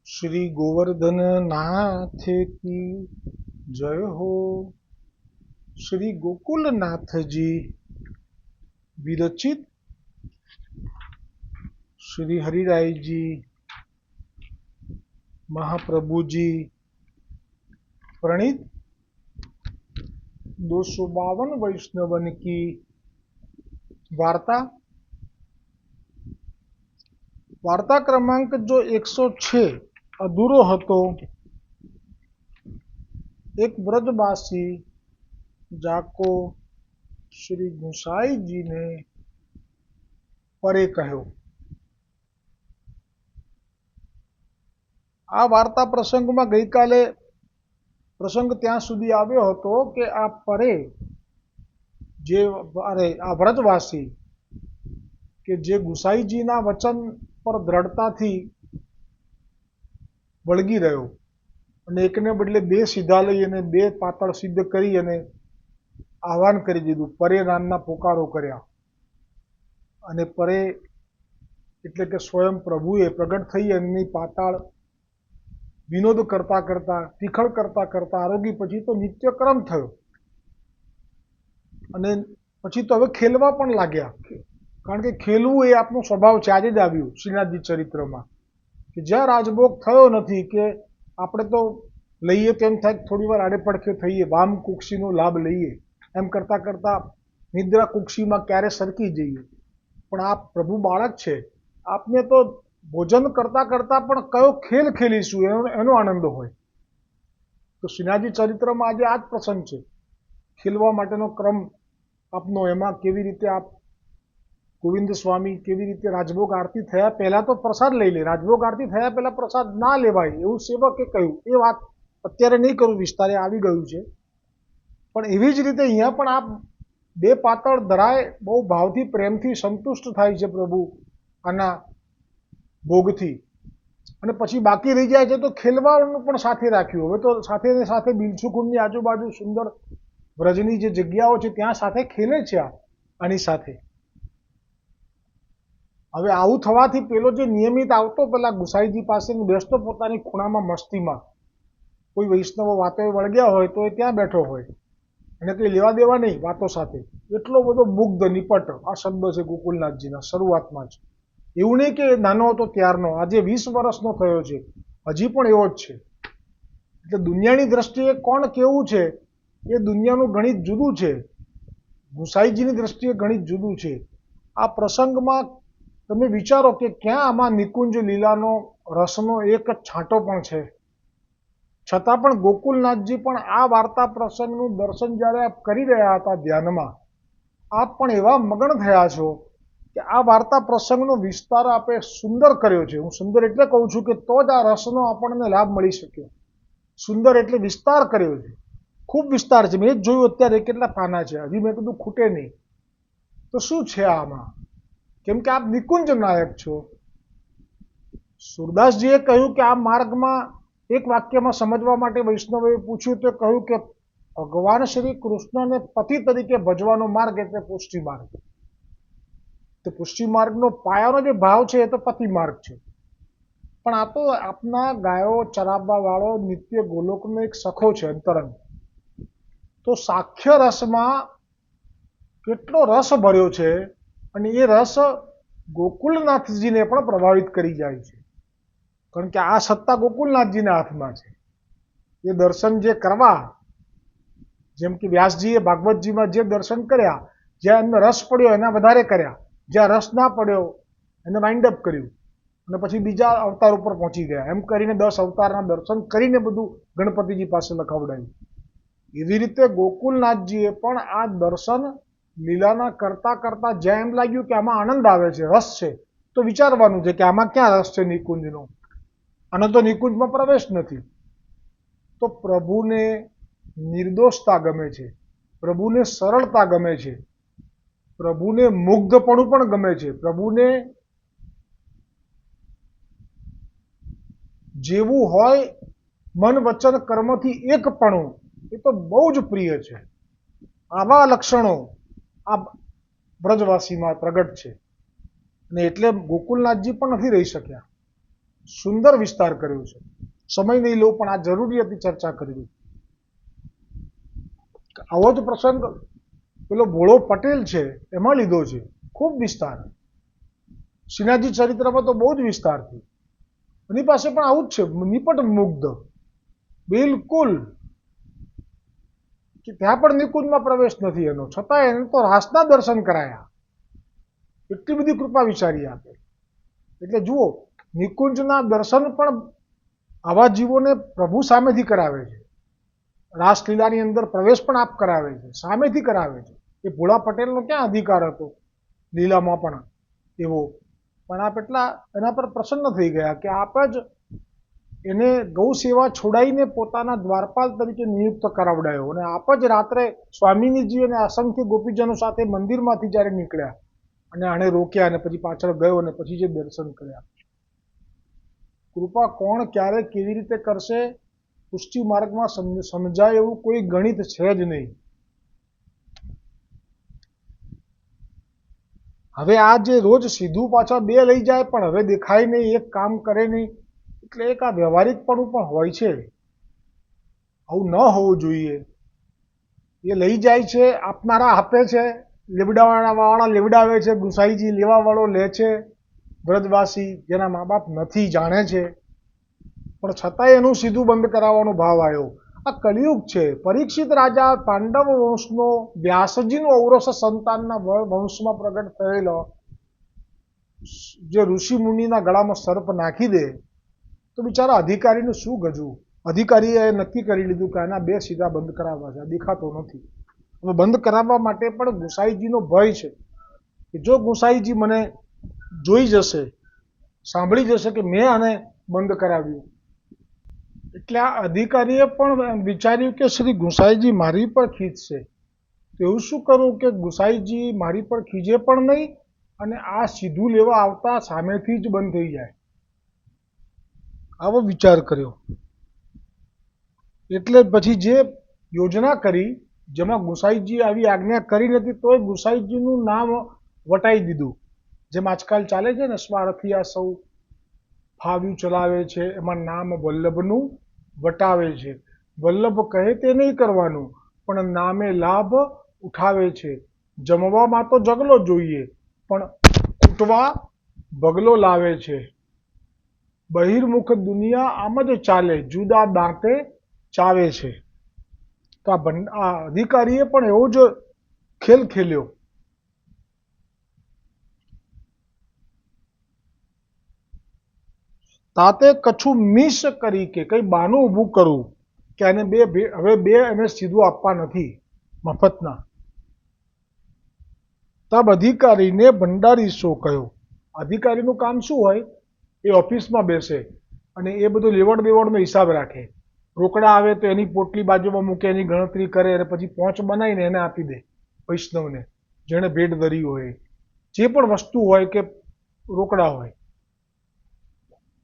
श्री गोवर्धन नाथ की जय हो। श्री गोकुल नाथ जी विरचित श्री हरिराय जी महाप्रभु जी प्रणीत 252 वैष्णवन की वार्ता। वार्ता क्रमांक जो 106 अधूरो હતો। एक ब्रजवासी जाको श्री गुसाई जी ने परे कहो। आ वार्ता प्रसंग में गई काले प्रसंग त्या सुधी आव्यो हतो के आ परे जे अरे आ व्रजवासी के जे गुसाईजी ना वचन पर दृढ़ता थी वळगी रह्यो અને એકને બદલે બે સીધા લઈ અને બે પાતળ સિદ્ધ કરી અને આહવાન કરી દીધું। પરે નામના પોકારો કર્યા અને પરે એટલે કે સ્વયં પ્રભુએ પ્રગટ થઈ એમની પાતાળ વિનોદ કરતા કરતા તીખળ કરતા કરતા આરોગી પછી તો નિત્યક્રમ થયો અને પછી તો હવે ખેલવા પણ લાગ્યા, કારણ કે ખેલવું એ આપનો સ્વભાવ છે। આજે જ આવ્યું શ્રીનાથજી ચરિત્રમાં કે જ્યાં રાજભોગ થયો નથી કે આપણે તો લઈએ તેમ થાય થોડી વાર આડે પડખે થઈએ, વામ કુક્ષીનો લાભ લઈએ, એમ કરતાં કરતાં નિદ્રા કુક્ષીમાં ક્યારે સરકી જઈએ। પણ આ પ્રભુ બાળક છે, આપને તો ભોજન કરતાં કરતાં પણ કયો ખેલ ખેલીશું એનો આનંદ હોય। તો શ્રીનાથજી ચરિત્રમાં આજે આ જ પ્રસંગ છે, ખેલવા માટેનો ક્રમ આપનો। એમાં કેવી રીતે આપ ગોવિંદ સ્વામી કેવી રીતે રાજભોગ આરતી થયા પહેલા તો પ્રસાદ લઈ લે, રાજભોગ આરતી થયા પહેલા પ્રસાદ ના લેવાય એવું સેવકે કહ્યું। એ વાત અત્યારે નહીં કરું, વિસ્તારે આવી ગયું છે। પણ એવી જ રીતે અહીંયા પણ આપ બે પાતળ ધરાય બહુ ભાવથી પ્રેમથી સંતુષ્ટ થાય છે પ્રભુ આના ભોગથી, અને પછી બાકી રહી જાય છે તો ખેલવાનું પણ સાથે રાખ્યું। હવે તો સાથે ને સાથે બિલસુકુંડની આજુબાજુ સુંદર વ્રજની જે જગ્યાઓ છે ત્યાં સાથે ખેલે છે આની સાથે। હવે આવું થવાથી પેલો જે નિયમિત આવતો પેલા ગુસાઈજી પાસે બેસતો પોતાની ખૂણામાં મસ્તીમાં, કોઈ વૈષ્ણવો વાતો વળગ્યા હોય તો એ ત્યાં બેઠો હોય અને કંઈ લેવા દેવા નહીં વાતો સાથે, એટલો બધો મુગ્ધ નિપટ આ શબ્દ છે ગોકુલનાથજીના શરૂઆતમાં જ। એવું નહીં કે નાનો હતો ત્યારનો, આજે 20 વર્ષનો થયો છે હજી પણ એવો જ છે। એટલે દુનિયાની દ્રષ્ટિએ કોણ કેવું છે એ દુનિયાનું ગણિત જુદું છે, ગુસાઈજીની દ્રષ્ટિએ ગણિત જુદું છે। આ પ્રસંગમાં તમે વિચારો કે ક્યાં આમાં નિકુંજ લીલાનો રસનો એક જ છાંટો પણ છે, છતાં પણ ગોકુલનાથજી પણ આ વાર્તા પ્રસંગનું દર્શન જ્યારે આપ કરી રહ્યા હતા ધ્યાનમાં, આપ પણ એવા મગ્ન થયા છો કે આ વાર્તા પ્રસંગનો વિસ્તાર આપે સુંદર કર્યો છે। હું સુંદર એટલે કહું છું કે તો જ આ રસનો આપણને લાભ મળી શક્યો। સુંદર એટલે વિસ્તાર કર્યો છે, ખૂબ વિસ્તાર છે। મેં જ જોયું અત્યારે કેટલા પાના છે, હજી મેં કીધું ખૂટે નહીં। તો શું છે આમાં? કેમ કે આપ નિકુંજ નાયક છો। સુરદાસજીએ કહ્યું કે આ માર્ગમાં એક વાક્યમાં સમજવા માટે વૈષ્ણવે પૂછ્યું તો કહ્યું કે ભગવાન શ્રી કૃષ્ણને પતિ તરીકે ભજવાનો માર્ગ એટલે પુષ્ટિ માર્ગ। તો પુષ્ટિ માર્ગનો પાયાનો જે ભાવ છે એ તો પતિ માર્ગ છે। પણ આ તો આપના ગાયો ચરાવવા વાળો નિત્ય ગોલોકનો એક સખો છે અંતરંગ। તો સાખ્ય રસમાં કેટલો રસ ભર્યો છે અને એ રસ ગોકુલનાથજીને પણ પ્રભાવિત કરી જાય છે, કારણ કે આ સત્તા ગોકુલનાથજીના હાથમાં છે। એ દર્શન જે કરવા, જેમ કે વ્યાસજીએ ભાગવતજીમાં જે દર્શન કર્યા, જ્યાં એમને રસ પડ્યો એના વધારે કર્યા, જ્યાં રસ ના પડ્યો એને વાઇન્ડ અપ કર્યું અને પછી બીજા અવતાર ઉપર પહોંચી ગયા। એમ કરીને 10 અવતારના દર્શન કરીને બધું ગણપતિજી પાસે લખાવડાયું। એવી રીતે ગોકુલનાથજીએ પણ આ દર્શન લીલાના કરતા કરતા જ્યાં એમ લાગ્યું કે આમાં આનંદ આવે છે, રસ છે, તો વિચારવાનું છે કે આમાં ક્યાં રસ છે નિકુંજનો? આનો તો નિકુંજમાં પ્રવેશ નથી। તો પ્રભુને નિર્દોષતા ગમે છે, પ્રભુને સરળતા ગમે છે, પ્રભુને મુગ્ધપણું પણ ગમે છે, પ્રભુને જેવું હોય મન વચન કર્મથી એકપણું એ તો બહુ જ પ્રિય છે। આવા લક્ષણો આ બ્રજવાસીમાં પ્રગટ છે અને એટલે ગોકુલનાથજી પણ નથી રહી શક્યા। સુંદર વિસ્તાર કર્યો છે. સમય નહીં લો, પણ આ જરૂરી હતી ચર્ચા કરવી. આવો જ પ્રસંગ પેલો ભોળો પટેલ છે એમાં લીધો છે, ખૂબ વિસ્તાર. શ્રીનાથજી ચરિત્રમાં તો બહુ જ વિસ્તારથી. એની પાસે પણ આવું જ છે, નિપટ મુગ્ધ બિલકુલ, કે ત્યાં પણ નિકુંજમાં પ્રવેશ નથી એનો, છતાં એને તો રાસના દર્શન કરાયા. એટલી બધી કૃપા વિચારી આપે. એટલે જુઓ, નિકુંજના દર્શન પણ આવા જીવોને પ્રભુ સામેથી કરાવે છે. રાસલીલાની અંદર પ્રવેશ પણ આપ કરાવે છે, સામેથી કરાવે છે. એ ભોળા પટેલનો ક્યાં અધિકાર હતો લીલામાં પણ એવો, પણ આપ એટલા એના પર પ્રસન્ન થઈ ગયા કે આપ જ એને ગૌ સેવા છોડાઈને પોતાના દ્વારપાલ તરીકે નિયુક્ત કરાવડાયો, અને આપ જ રાત્રે સ્વામિનીજી અને અસંખ્ય ગોપીજનો સાથે મંદિરમાંથી જ્યારે નીકળ્યા અને આને રોક્યા અને પછી પાછળ ગયો અને પછી જે દર્શન કર્યા. કૃપા કોણ ક્યારે કેવી રીતે કરશે પુષ્ટિ માર્ગમાં સમજાય એવું કોઈ ગણિત છે જ નહીં. હવે આ જે રોજ સીધું પાછા બે લઈ જાય પણ હવે દેખાય નહીં, એક કામ કરે નહીં, એટલે એક આ વ્યવહારિકપણું પણ હોય છે. આવું ન હોવું જોઈએ. એ લઈ જાય છે, આપનારા આપે છે, લેવડાવાળા લેવડાવે છે, ગુસાઈજી લેવાવાળો લે છે, વ્રજવાસી જેના મા બાપ નથી જાણે છે, પણ છતાંય એનું સીધું બંધ કરાવવાનો ભાવ આવ્યો. આ કલિયુગ છે. પરીક્ષિત રાજા પાંડવ વંશનો વ્યાસજીનો ઔરસ સંતાનના વંશમાં પ્રગટ થયેલો જે ઋષિ મુનિના ગળામાં સર્પ નાખી દે તો બિચારા અધિકારીનું શું ગજવું. અધિકારીએ નક્કી કરી લીધું કે આના બે સીધા બંધ કરાવવા છે, દેખાતો નથી. હવે બંધ કરાવવા માટે પણ ગુસાઈજીનો ભય છે કે જો ગુસાઈજી મને જોઈ જશે, સાંભળી જશે કે મેં આને બંધ કરાવ્યું, એટલે આ અધિકારીએ પણ વિચાર્યું કે શ્રી ગુસાઈજી મારી પર ખીજશે, તો એવું શું કરું કે ગુસાઈજી મારી પર ખીજે પણ નહીં અને આ સીધું લેવા આવતા સામેથી જ બંધ થઈ જાય. આવો વિચાર કર્યો. એટલે પછી જે યોજના કરી, જેમાં ગુસાઈજી આવી આજ્ઞા કરી નથી તોય ગુસાઈજીનું નામ વટાઈ દીધું. જેમ આજકાલ ચાલે છે ને, સ્વાર્થિયા સૌ ફાવ્યું ચલાવે છે, એમાં નામ વલ્લભનું વટાવે છે. વલ્લભ કહે તે નહીં કરવાનું, પણ નામે લાભ ઉઠાવે છે. જમવામાં તો જગલો જોઈએ, પણ કૂટવા બગલો લાવે છે. બહિર્મુખ દુનિયા આમ જ ચાલે, જુદા દાંતે ચાવે છે. તો આ અધિકારીએ પણ એવો જ ખેલ ખેલ્યો. તાતે કછું મિસ કરી કે કઈ બાનું ઊભું કરવું કે આને હવે બે એને સીધું આપવા નથી મફતના. તબ અધિકારીને ભંડારી શો કહ્યો. અધિકારીનું કામ શું હોય? એ ઓફિસમાં બેસે અને એ બધું લેવડ દેવડનો હિસાબ રાખે. રોકડા આવે તો એની પોટલી બાજુમાં મૂકે, એની ગણતરી કરે અને પછી પહોંચ બનાવીને એને આપી દે વૈષ્ણવને, જેણે ભેટ ધરી હોય. જે પણ વસ્તુ હોય કે રોકડા હોય.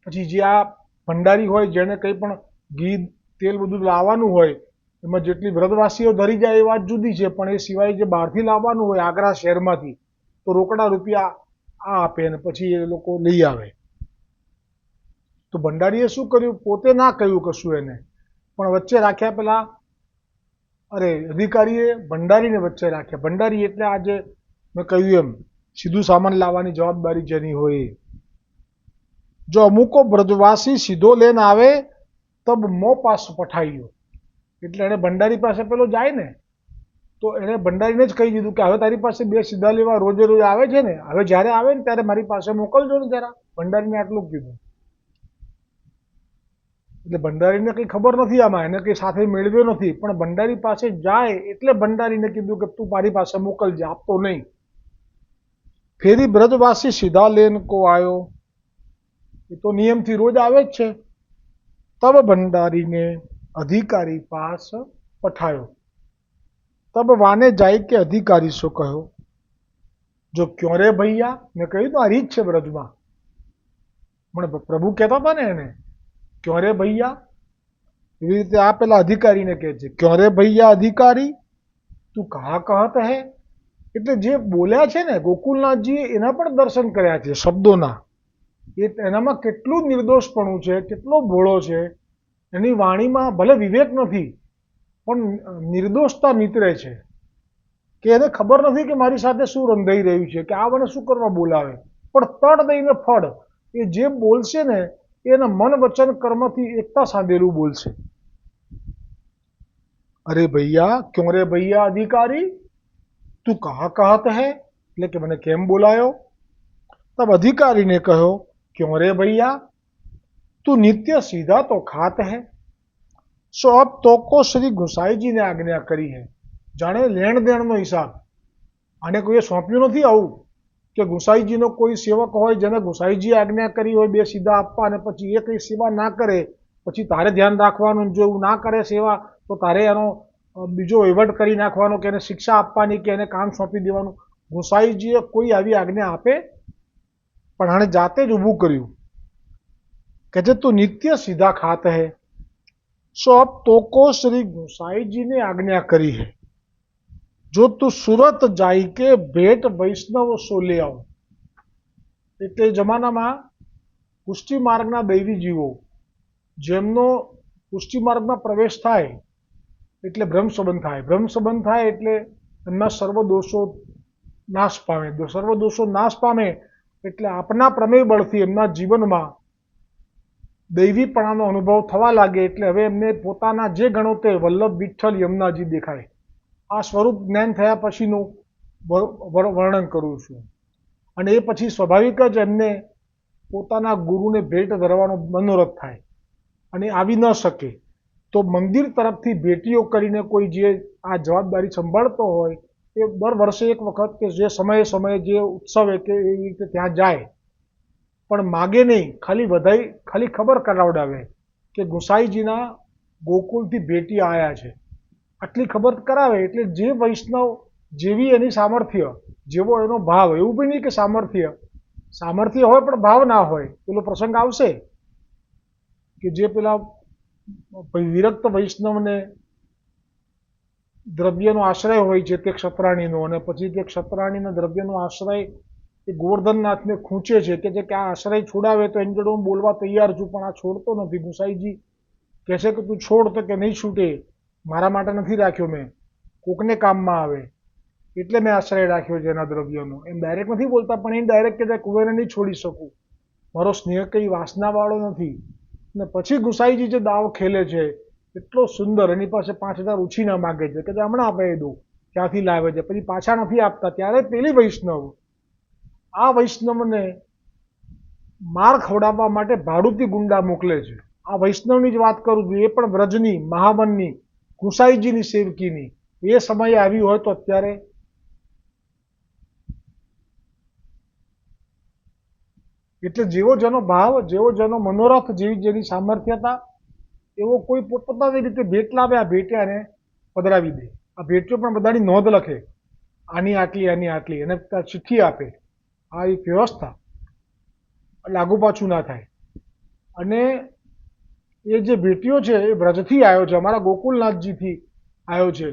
પછી જે આ ભંડારી હોય, જેને કંઈ પણ ઘી તેલ બધું લાવવાનું હોય, એમાં જેટલી વ્રતવાસીઓ ધરી જાય એ વાત જુદી છે, પણ એ સિવાય જે બહારથી લાવવાનું હોય આગ્રા શહેરમાંથી, તો રોકડા રૂપિયા આ આપે અને પછી એ લોકો લઈ આવે. તો ભંડારીએ શું કર્યું? પોતે ના કહ્યું કશું એને, પણ વચ્ચે રાખ્યા પેલા અધિકારીએ ભંડારીને વચ્ચે રાખ્યા. ભંડારી એટલે આજે મેં કહ્યું એમ સીધું સામાન લાવવાની જવાબદારી જેની હોય. જો અમુકો બ્રજવાસી સીધો લેન આવે તબ મો પાસ પઠાઈયો. એટલે એને ભંડારી પાસે પેલો જાય ને તો એને ભંડારીને જ કહી દીધું કે હવે તારી પાસે બે સીધા લેવા રોજે રોજ આવે છે ને, હવે જ્યારે આવે ને ત્યારે મારી પાસે મોકલજો ને જરા. ભંડારીને આટલું કીધું. એટલે ભંડારીને કંઈ ખબર નથી આમાં, એને કંઈ સાથે મેળવ્યો નથી, પણ ભંડારી પાસે જાય એટલે ભંડારીને કીધું કે તું મારી પાસે મોકલજે, આપતો નહીં. ફેરી બ્રજવાસી સીધા લેન કો આવ્યો. એ તો નિયમથી રોજ આવે જ છે. તબ ભંડારીને અધિકારી પાસ પઠાયો. તબ વાને જાય કે અધિકારી શું કહ્યો? જો ક્યો રે ભૈયા, મેં કહ્યું તો આ રીત છે બ્રજમાં, પણ પ્રભુ કહેતા હતા ને એને ક્યો રે ભૈયા, એવી રીતે આ પેલા અધિકારીને કહે છે ક્યો રે ભૈયા અધિકારી, તું કહા કહત હે. એટલે જે બોલ્યા છે ને ગોકુલનાથજી, એના પણ દર્શન કર્યા છે શબ્દોના. એનામાં કેટલું નિર્દોષપણું છે, કેટલો ભોળો છે. એની વાણીમાં ભલે વિવેક નથી પણ નિર્દોષતા નીતરે છે કે એને ખબર નથી કે મારી સાથે શું રંધાઈ રહ્યું છે, કે આ મને શું કરવા બોલાવે, પણ તડ દઈને ફળ એ જે બોલશે ને એના મન વચન કર્મથી એકતા સાધેલું બોલશે. અરે ભૈયા ક્यों રે ભૈયા અધિકારી તું કહા કહત હૈ, એટલે કે મને કેમ બોલાયો. તબ અધિકારીને કહ્યો क्यों रे भैया तू नित्य सीधा तो खात है. सो अब तो को श्री गुसाई जी ने आज्ञा કરી है. જાણે લેણ દેણનો હિસાબ. આને કોઈએ સોંપ્યું નથી આવું કે ગુસાઈજીનો કોઈ સેવક હોય જેને ગુસાઈજી આજ્ઞા કરી હોય 2 સીધા આપવા અને પછી એ કઈ સેવા ના કરે પછી તારે ધ્યાન રાખવાનું, જો એવું ના કરે સેવા તો તારે એનો બીજો વહીવટ કરી નાખવાનો કે એને શિક્ષા આપવાની કે એને કામ સોંપી દેવાનું. ગુસાઈજીએ કોઈ આવી આજ્ઞા આપે? પણ આણે જાતે જ ઊભું કર્યું કે જે તું નિત્ય સીધા ખાત હૈ. सो अब तो को श्री गुसाई जी ने आज्ञा करी है जो तू सूरत जाई के भेट वैष्णव सो ले आओ. એટલે જમાનામાં પુષ્ટિ માર્ગના દૈવી જીવો જેમનો પુષ્ટિ માર્ગમાં પ્રવેશ થાય એટલે બ્રહ્મ સંબંધ થાય. બ્રહ્મ સંબંધ થાય એટલે એમના સર્વ દોષો નાશ પામે. સર્વ દોષો નાશ પામે એટલે આપના પ્રમેય બળથી એમના જીવનમાં દૈવીપણાનો અનુભવ થવા લાગે. એટલે હવે એમને પોતાના જે ગણો તે વલ્લભ વિઠ્ઠલ યમુનાજી દેખાય. આ સ્વરૂપ જ્ઞાન થયા પછીનું વર્ણન કરું છું. અને એ પછી સ્વાભાવિક જ એમને પોતાના ગુરુને ભેટ ધરવાનો મનોરથ થાય અને આવી ન શકે તો મંદિર તરફથી ભેટીઓ કરીને કોઈ જે આ જવાબદારી સંભાળતો હોય એ દર વર્ષે એક વખત કે જે સમયે સમયે જે ઉત્સવે કે એવી રીતે ત્યાં જાય, પણ માગે નહીં, ખાલી વધાઈ ખાલી ખબર કરાવડાવે કે ગુસાઈજીના ગોકુળથી ભેટી આવ્યા છે, આટલી ખબર કરાવે. એટલે જે વૈષ્ણવ જેવી એની સામર્થ્ય, જેવો એનો ભાવ, એવું બી નહીં કે સામર્થ્ય હોય પણ ભાવ ના હોય. પેલો પ્રસંગ આવશે કે જે પેલા વિરક્ત વૈષ્ણવને દ્રવ્યનો આશ્રય હોય છે તે ક્ષત્રાણીનો, અને પછી તે ક્ષત્રાણીના દ્રવ્યનો આશ્રય એ ગોવર્ધનનાથને ખૂંચે છે કે જે આ આશ્રય છોડાવે તો એની જોડે હું બોલવા તૈયાર છું, પણ આ છોડતો નથી. ગુસાઈજી કહે છે કે તું છોડ, તો કે નહીં છૂટે, મારા માટે નથી રાખ્યો મેં, કોકને કામમાં આવે એટલે મેં આશ્રય રાખ્યો છે એના દ્રવ્યનો. એમ ડાયરેક્ટ નથી બોલતા પણ એ ડાયરેક્ટ કે કોઈને નહીં છોડી શકું, મારો સ્નેહ કંઈ વાસનાવાળો નથી. ને પછી ગુસાઈજી જે દાવ ખેલે છે એટલો સુંદર, એની પાસે 5000 ઉછીના માગે છે કે હમણાં આપી દઉં, ક્યાંથી લાવે છે, પછી પાછા નથી આપતા. ત્યારે પેલી વૈષ્ણવ આ વૈષ્ણવને માર ખવડાવવા માટે ભાડુતી ગુંડા મોકલે છે. આ વૈષ્ણવની જ વાત કરું છું, એ પણ વ્રજની, મહાવનની, ગુસાઈજીની સેવકીની. એ સમયે આવી હોય તો અત્યારે એટલે જેવો જેનો ભાવ, જેવો જેનો મનોરથ, જેવી જેની સામર્થ્યતા, એવો કોઈ પોતપોતાની રીતે ભેટ લાવે, આ ભેટે આને પધરાવી દે. આ ભેટીઓ પણ બધાની નોંધ લખે, આની આટલી, આની આટલી, અને ચિઠ્ઠી આપે. આ એક વ્યવસ્થા, લાગુ પાછું ના થાય. અને એ જે ભેટીઓ છે એ બ્રજથી આવ્યો છે, અમારા ગોકુલનાથજીથી આવ્યો છે,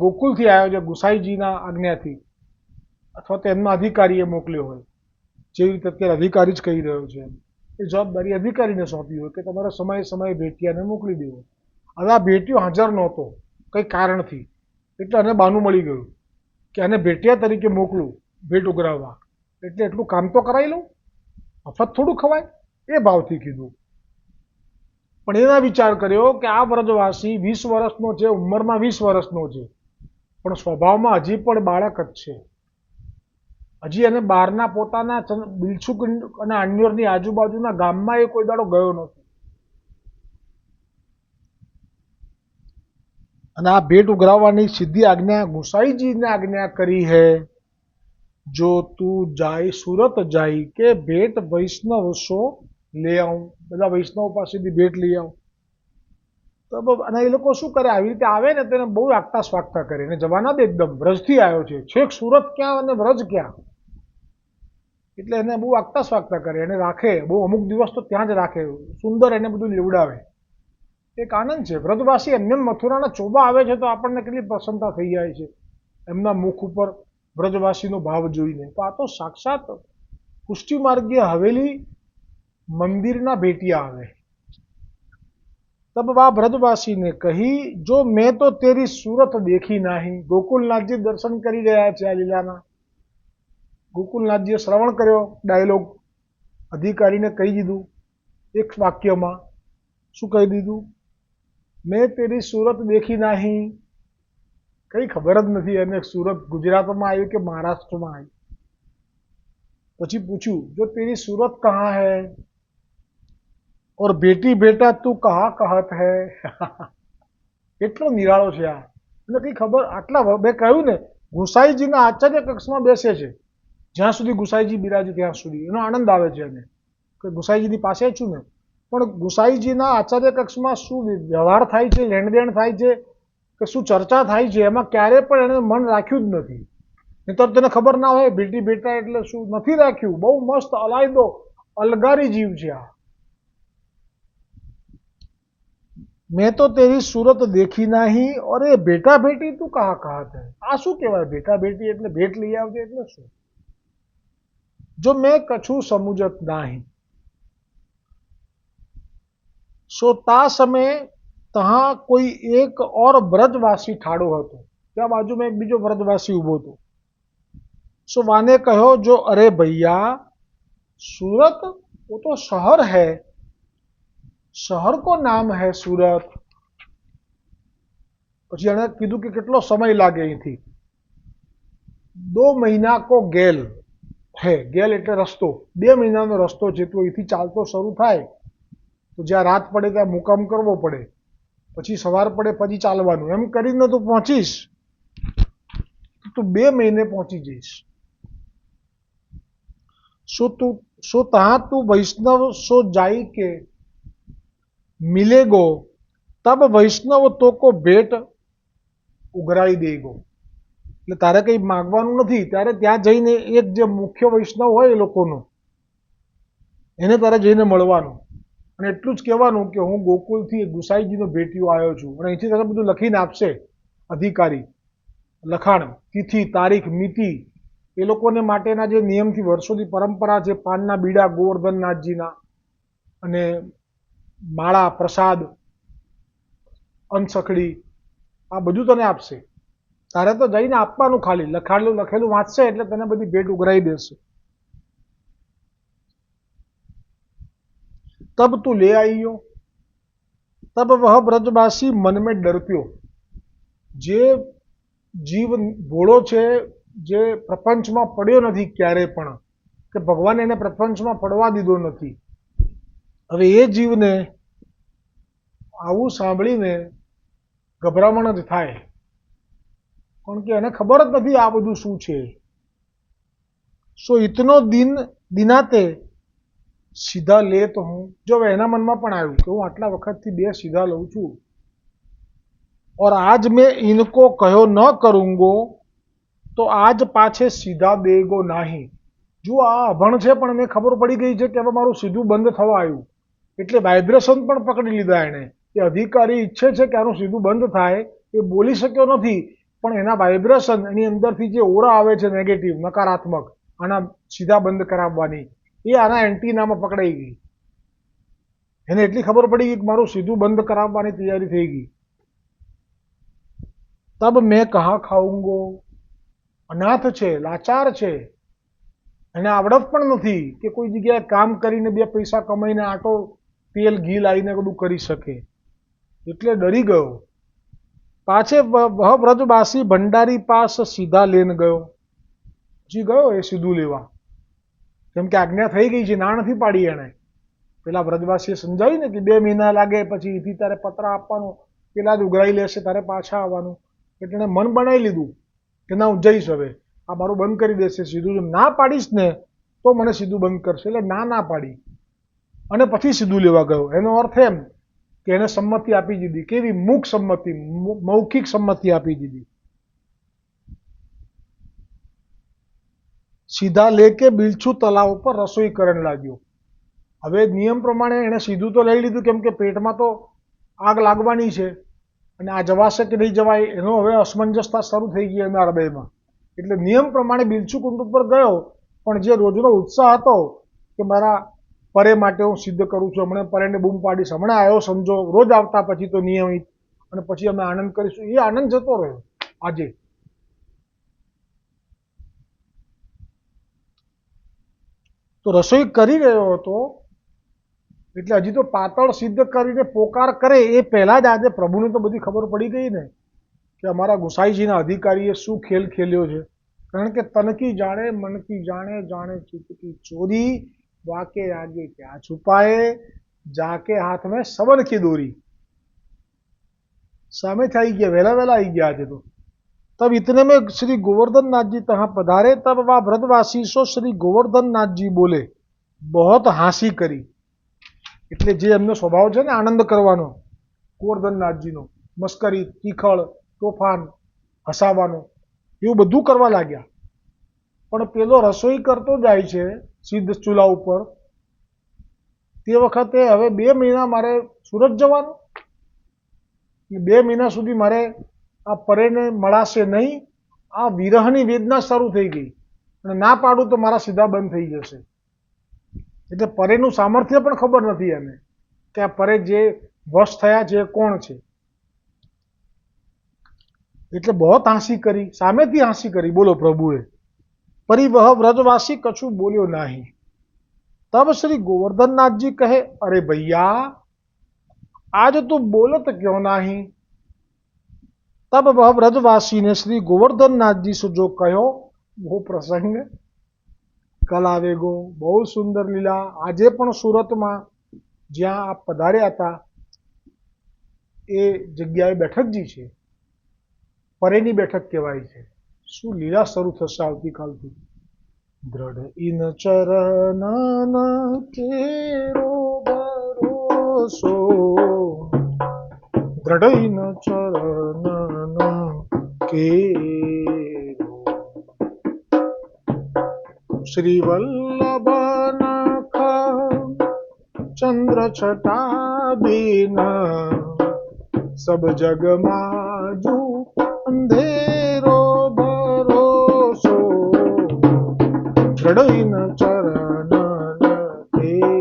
ગોકુલથી આવ્યો છે, ગુસાઈજીના આજ્ઞાથી, અથવા તો એમના અધિકારીએ મોકલ્યો હોય. જેવી રીતે અત્યારે અધિકારી જ કહી રહ્યો છે, એ જવાબદારી અધિકારીને સોંપી હોય કે તમારે સમયે સમયે ભેટિયાને મોકલી દેવો. હવે આ ભેટીઓ હાજર નહોતો કંઈ કારણથી, એટલે આને બાનું મળી ગયું કે આને ભેટિયા તરીકે મોકલું ભેટ ઉઘરાવવા, એટલે એટલું કામ તો કરાવી લઉં, મફત થોડું ખવાય, એ ભાવથી કીધું. પણ એના વિચાર કર્યો કે આ વ્રજવાસી 20 વર્ષનો છે, ઉંમરમાં 20 વર્ષનો છે, પણ સ્વભાવમાં હજી પણ બાળક જ છે. હજી એને બહારના પોતાના બિલસુક અને અન્યોરની આજુબાજુના ગામમાં એ કોઈ દાડો ગયો નથી. અને આ ભેટ ઉઘરાવવાની સીધી આજ્ઞા ગુસાઈજીને આજ્ઞા કરી હે, જો તું જાય સુરત જાય કે ભેટ વૈષ્ણવ સો લે આવું. બધા વૈષ્ણવ પાસેથી ભેટ લઈ આવું. તો અને એ લોકો શું કરે, આવી રીતે આવે ને તેને બહુ આગતા સ્વાગતા કરે, ને જવાના દે એકદમ. વ્રજથી આવ્યો છે, છેક સુરત ક્યાં અને વ્રજ ક્યાં, એટલે એને બહુ આગતા સ્વાગતા કરે, એને રાખે બહુ, અમુક દિવસ તો ત્યાં જ રાખે, સુંદર એને બધું લેવડાવે. એક આનંદ છે. વ્રજવાસી એમને મથુરાના ચોબા આવે છે તો આપણને કેટલી પ્રસન્નતા થઈ જાય છે એમના મુખ ઉપર વ્રજવાસીનો ભાવ જોઈને. તો આ તો સાક્ષાત પુષ્ટિ માર્ગીય હવેલી मंदिरना भेटिया आवे। तब वह ब्रजवासी ने कही, जो मैं तो तेरी सूरत देखी नहीं। गोकुलनाथ जी दर्शन करी गया है आ लीलाना। गोकुलनाथ जी श्रवण कर्यो डायलॉग। अधिकारी ने कही दीधु एक वाक्य में। शू कही दीधु? मैं तेरी सूरत देखी नहीं। कई खबर ज नहीं एने सूरत गुजरात में आई कि महाराष्ट्र में आई। पछी पूछ्यू, जो तेरी सूरत कहाँ है और बेटी बेटा तू कहाँ कहत है? એટલો નિરાળો છે આ। એટલે કઈ ખબર આટલા મેં કહ્યું ને, ગુસાઈજીના આચાર્ય કક્ષમાં બેસે છે જ્યાં સુધી ગુસાઈજી બિરાજે ત્યાં સુધી એનો આનંદ આવે છે એને કે ગુસાઈજીની પાસે છું ને। પણ ગુસાઈજીના આચાર્ય કક્ષમાં શું વ્યવહાર થાય છે, લેણદેણ થાય છે કે શું ચર્ચા થાય છે એમાં ક્યારે પણ એને મન રાખ્યું જ નથી। નહીંતર તેને ખબર ના હોય બેટી બેટા એટલે શું, નથી રાખ્યું। બહુ મસ્ત અલાયદો અલગારી જીવ છે આ। मैं तो तेरी सूरत देखी नहीं और ये बेटा बेटी तू कहा कहत है? आ शू कहेवाय बेटा बेटी एटले भेट लई आवजे एटले शू? जो मैं कछु समझत नहीं। सो ता समय तहां कोई एक और ब्रजवासी ठाड़ो हतो। त्या बाजू में एक बीजो ब्रजवासी उभो तो। सो वाने कहो, जो अरे भैया सूरत वो तो शहर है, शहर को नाम है सूरत। पछी एणे कीधुं कि केटलो समय लागे अहींथी। 2 महीना को गेल है। गेल एटले रस्तो। 2 महीनानो रस्तो छे। तो अहींथी चालतो शरू थाय तो ज्यां रात पड़े त्यां मुकाम करवो पड़े, पछी सवार पड़े पछी चालवानुं। एम करीने तू पहोंचीश तो 2 महीने पहोंची जईश। सो तहां तू वैष्णव सो जाई के मिलेगो, तब वैष्णव तो को भेट उघराई देगो। એટલે તારે કંઈ માગવાનું નથી, ત્યારે ત્યાં જઈને એક જે મુખ્ય વૈષ્ણવ હોય એ લોકોનો એને તારે જઈને મળવાનું અને એટલું જ કહેવાનું કે હું ગોકુલથી ગુસાઈજીનો ભેટિયો આવ્યો છું અને અહીંથી તારે બધું લખીને આપશે અધિકારી। લખાણ, તિથિ, તારીખ, મિતિ એ લોકોને માટેના જે નિયમથી વર્ષોથી પરંપરા છે, પાનના બીડા ગોવર્ધનનાથજીના અને માળા, પ્રસાદ, અંશખડી આ બધું તને આપશે। તારે તો જઈને આપવાનું ખાલી, લખેલું વાંચશે એટલે તને બધી ભેટ ઉઘરાઈ દેશે। तब तू ले आइयो। तब वह ब्रजवासी मन में डरत्यो। जे जीव भोळो छे, जे प्रपंचमां पड्यो नथी क्यारे पण, के भगवान एने प्रपंचमां पड़वा दीधो नथी, हवे ए जीवने आवुं सांभळीने गभरामण ज थाय। कारण के एने खबर ज नथी आ बधुं शुं छे। सो इतनो दिनाते सीधा ले तो हूँ। जो एना मन में पण आव्युं कि हूँ आटला वखतथी 2 सीधा लઉં છું और आज मैं इनको कहो न करूंगो तो आज पाछे सीधा देगो नहीं। जो आ अभण छे पण एने खबर पड़ी गई है कि हवे मारुं सीधुं बंद थवा आव्युं એટલે વાઇબ્રેશન પણ પકડી લીધા એણે કે અધિકારી ઈચ્છે છે કે આનું સીધું બંધ થાય। એ બોલી શક્યો નથી પણ એના વાઇબ્રેશન એની અંદરથી જે ઓરા આવે છે નેગેટિવ, નકારાત્મક, આના સીધા બંધ કરાવવાની, એ આના એન્ટીનામાં પકડાઈ ગઈ। એને એટલી ખબર પડી ગઈ કે મારું સીધું બંધ કરાવવાની તૈયારી થઈ ગઈ। તબ મેં કहाँ ખાઉંગો। અનાથ છે, લાચાર છે, એને આવડત પણ નથી કે કોઈ જગ્યાએ કામ કરીને 2 પૈસા કમાઈને આટો તેલ ઘી લાવીને બધું કરી શકે, એટલે ડરી ગયો। પાછે વહ વ્રજવાસી ભંડારી પાસ સીધા લેન ગયો। પછી ગયો એ સીધું લેવા, કેમ કે આજ્ઞા થઈ ગઈ છે, ના નથી પાડી એણે। પેલા વ્રજવાસીએ સમજાવ્યું ને કે 2 મહિના લાગે, પછી એથી તારે પત્ર આપવાનું, પેલા જ ઉઘરાઈ લેશે, તારે પાછા આવવાનું। એટલે એણે મન બનાવી લીધું કે ના હું જઈશ, હવે આ મારું બંધ કરી દેશે સીધું। જો ના પાડીશ ને તો મને સીધું બંધ કરશે। એટલે ના પાડી અને પછી સીધું લેવા ગયો। એનો અર્થ એમ કે એને સંમતિ આપી દીધી। કેવી? મૂક સંમતિ, મૌખિક સંમતિ આપી દીધી। सीधा लेके बिलछू तलाव पर रसोई करने लाग्यो। हवे नियम प्रमाणे एणे सीधुं तो लई लीधुं, केम के पेटमां तो आग लागवानी छे अने आ जवाशे के नहीं जवाय एनो हवे असमंजसता शरू थई गई एना हृदयमां। એટલે નિયમ પ્રમાણે બિલછુ કુંડ ઉપર ગયો, પણ જે રોજનો ઉત્સાહ હતો કે મારા પરે માટે હું સિદ્ધ કરું છું, હમણાં પરેને બૂમ પાડીશ, હમણાં આવ્યો સમજો, રોજ આવતા પછી તો નિયમિત, અને પછી અમે આનંદ કરીશું. એ આનંદ જતો રહ્યો આજે. તો રસોઈ કરી રહ્યો હતો એટલે હજી તો પાતળ સિદ્ધ કરીને પોકાર કરે એ પહેલા જ આજે પ્રભુને તો બધી ખબર પડી ગઈ ને કે અમારા ગુસાઈજીના અધિકારીએ શું ખેલ ખેલ્યો છે. કારણ કે તન કી જાણે મન કી જાણે, જાણે ચિત્ત કી ચોરી, વાકે આગે ક્યાં છુપાए, જાકે હાથ में सबन की दोरी. सामे थे आई गया, वेला वेला आई गया आज तो. तब इतने में श्री गोवर्धन नाथ जी तहाँ पधारे. तब वह व्रजवासी सो श्री गोवर्धन नाथ जी बोले, बहुत हांसी करी. એટલે જે એમનો સ્વભાવ છે ને આનંદ કરવાનો ગોવર્ધનનાથજીનો, મસ્કરી, તીખળ, તોફાન, હસાવાનો, એવું બધું કરવા લાગ્યા. પણ પેલો રસોઈ કરતો જાય છે સિદ્ધ ચૂલા ઉપર. તે વખતે હવે 2 મહિના મારે સુરત જવાનું, 2 મહિના સુધી મારે આ પરેને મળાશે નહીં. આ વિરહની વેદના શરૂ થઈ ગઈ અને ના પાડું તો મારા સીધા બંધ થઈ જશે. એટલે પરેનું સામર્થ્ય પણ ખબર નથી એને કે આ પરે જે વશ થયા છે કોણ છે. એટલે બહુ હાંસી કરી, સામેથી હાંસી કરી. બોલો પ્રભુએ. પરિવહ વ્રજવાસી કછું બોલ્યો નહીં. तब श्री गोवर्धननाथ जी कहे, अरे भैया आज तू बोलत क्यों नहीं. तब वह व्रजवासी ने श्री गोवर्धननाथ जी से जो कहो वो प्रसंग कल आवेगो. બહુ સુંદર લીલા. આજે પણ સુરતમાં જ્યાં આપ પધાર્યા હતા એ જગ્યાએ બેઠકજી છે, પરેની બેઠક કહેવાય છે. શું લીલા શરૂ થશે આવતીકાલથી. દ્રઢ ઇન ચરણ કેરો ભરોસો, દ્રઢ ઇન ચરણ કેરો. શ્રી વલ્લભ નખ ચંદ્ર છટા બીન, સબ જગ માજુ અંધેરો ભરોસો. દ્રઢ ઇન ચરણ કેરો.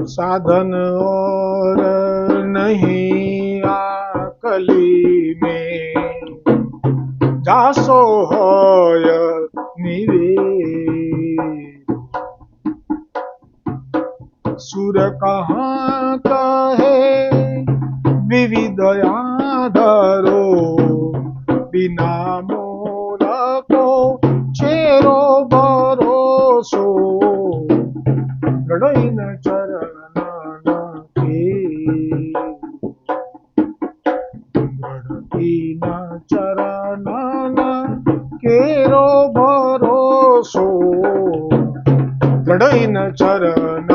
साधन और नहीं आकली में, जासो होय निवेद. सुर कहाँ कहे विविध आधरो, बिना मोर को छेरो भरोસો. દ્રઢ ઇન ચરણ ચરણ કેરો ભરોસો. દ્રઢ ઇન ચરણ,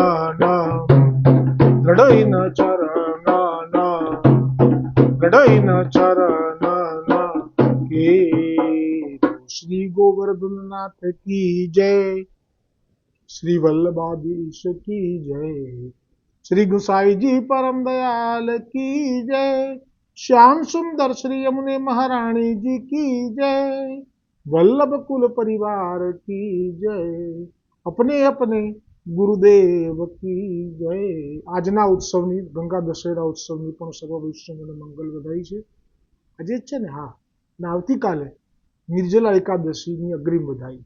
દ્રઢ ઇન ચરણ, દ્રઢ ઇન ચરણ કેરો. શ્રી ગોવર્ધનનાથ કી જય. श्री वल्लभाधीश की जय. श्री गुसाई जी परम दयाल की जय. श्याम सुंदर श्री यमुने महारानी जी की जय. वल्लभ कुल परिवार की जय. अपने अपने गुरुदेव की જય. આજના ઉત્સવની, ગંગા દશેરા ઉત્સવની પણ સર્વ વૈષ્ણવોને મંગલ વધાઈ છે. આજે જ છે ને? હા. અને આવતીકાલે નિર્જલા એકાદશીની અગ્રિમ વધાઈ.